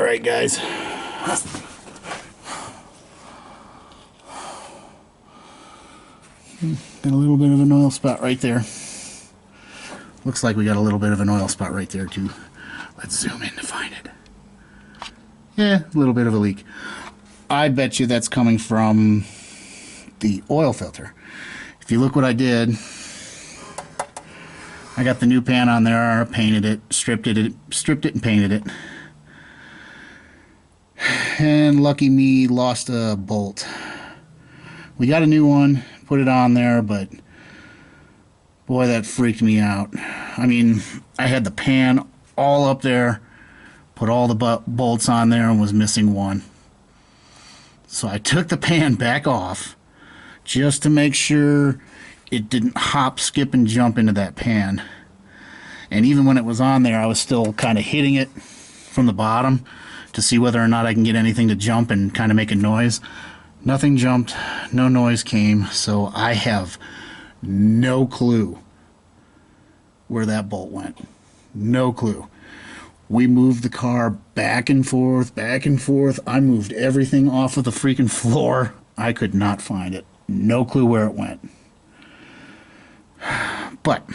Alright guys, got a little bit of an oil spot right there. Looks like we got a little bit of an oil spot right there too. Let's zoom in to find it. Yeah, a little bit of a leak. I bet you that's coming from the oil filter. If you look what I did, I got the new pan on there, painted it, stripped it and painted it. And lucky me, lost a bolt. We got a new one, put it on there, but boy, that freaked me out. I mean, I had the pan all up there, put all the bolts on there, and was missing one. So I took the pan back off just to make sure it didn't hop, skip, and jump into that pan. And even when it was on there, I was still kind of hitting it from the bottom to see whether or not I can get anything to jump and kind of make a noise. Nothing jumped, no noise came, so I have no clue where that bolt went. No clue. We moved the car back and forth, back and forth. I moved everything off of the freaking floor. I could not find it. No clue where it went. But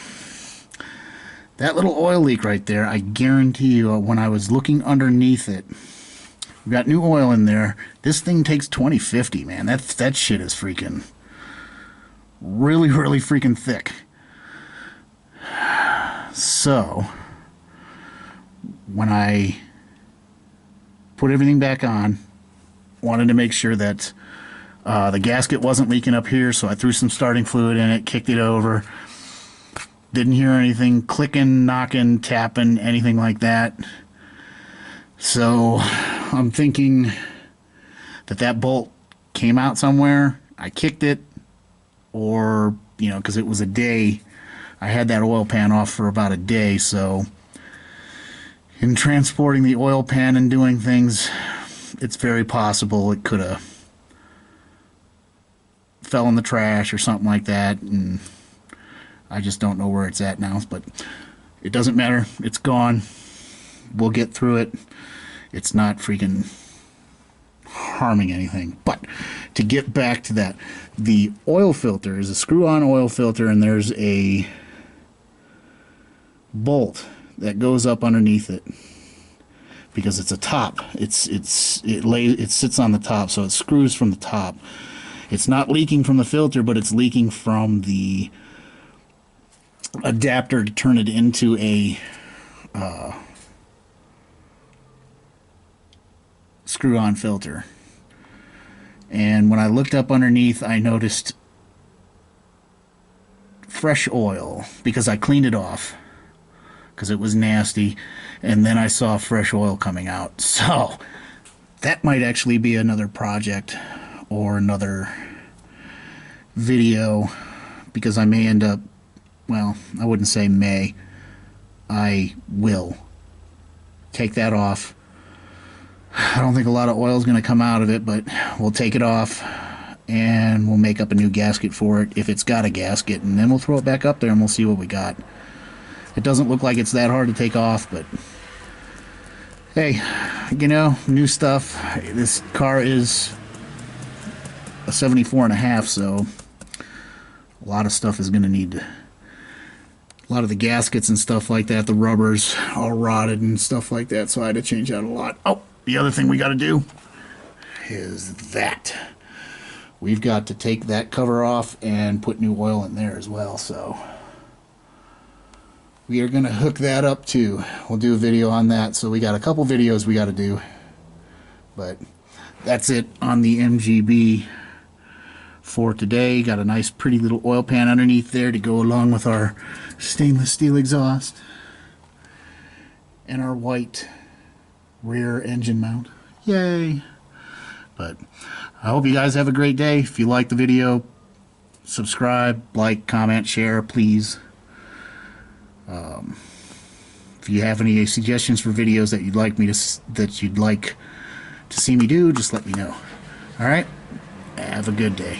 that little oil leak right there, I guarantee you, when I was looking underneath it, we got new oil in there. This thing takes 2050, man. That shit is freaking really, really freaking thick. So when I put everything back on, wanted to make sure that the gasket wasn't leaking up here, so I threw some starting fluid in it, kicked it over. Didn't hear anything clicking, knocking, tapping, anything like that. So I'm thinking that bolt came out somewhere. I kicked it, or, you know, because it was a day. I had that oil pan off for about a day, so in transporting the oil pan and doing things, it's very possible it could have fell in the trash or something like that, and I just don't know where it's at now, but it doesn't matter. It's gone. We'll get through it. It's not freaking harming anything. But to get back to that, the oil filter is a screw-on oil filter, and there's a bolt that goes up underneath it because it's a top. It sits on the top, so it screws from the top. It's not leaking from the filter, but it's leaking from the adapter to turn it into a screw-on filter. And when I looked up underneath, I noticed fresh oil because I cleaned it off because it was nasty, and then I saw fresh oil coming out. So that might actually be another project or another video, because I may end up, well, I wouldn't say may, I will take that off. I don't think a lot of oil is going to come out of it, but we'll take it off and we'll make up a new gasket for it if it's got a gasket, and then we'll throw it back up there and we'll see what we got. It doesn't look like it's that hard to take off, but hey, you know, new stuff. This car is a 74.5, so a lot of stuff is going to need to, a lot of the gaskets and stuff like that, the rubbers all rotted and stuff like that, so I had to change out a lot. Oh, the other thing we got to do is that we've got to take that cover off and put new oil in there as well, so we are going to hook that up too. We'll do a video on that, so we got a couple videos we got to do, but that's it on the MGB for today. Got a nice pretty little oil pan underneath there to go along with our stainless steel exhaust and our white rear engine mount. Yay! But I hope you guys have a great day. If you like the video, subscribe, like, comment, share, please. If you have any suggestions for videos that you'd like to see me do, just let me know. All right, have a good day.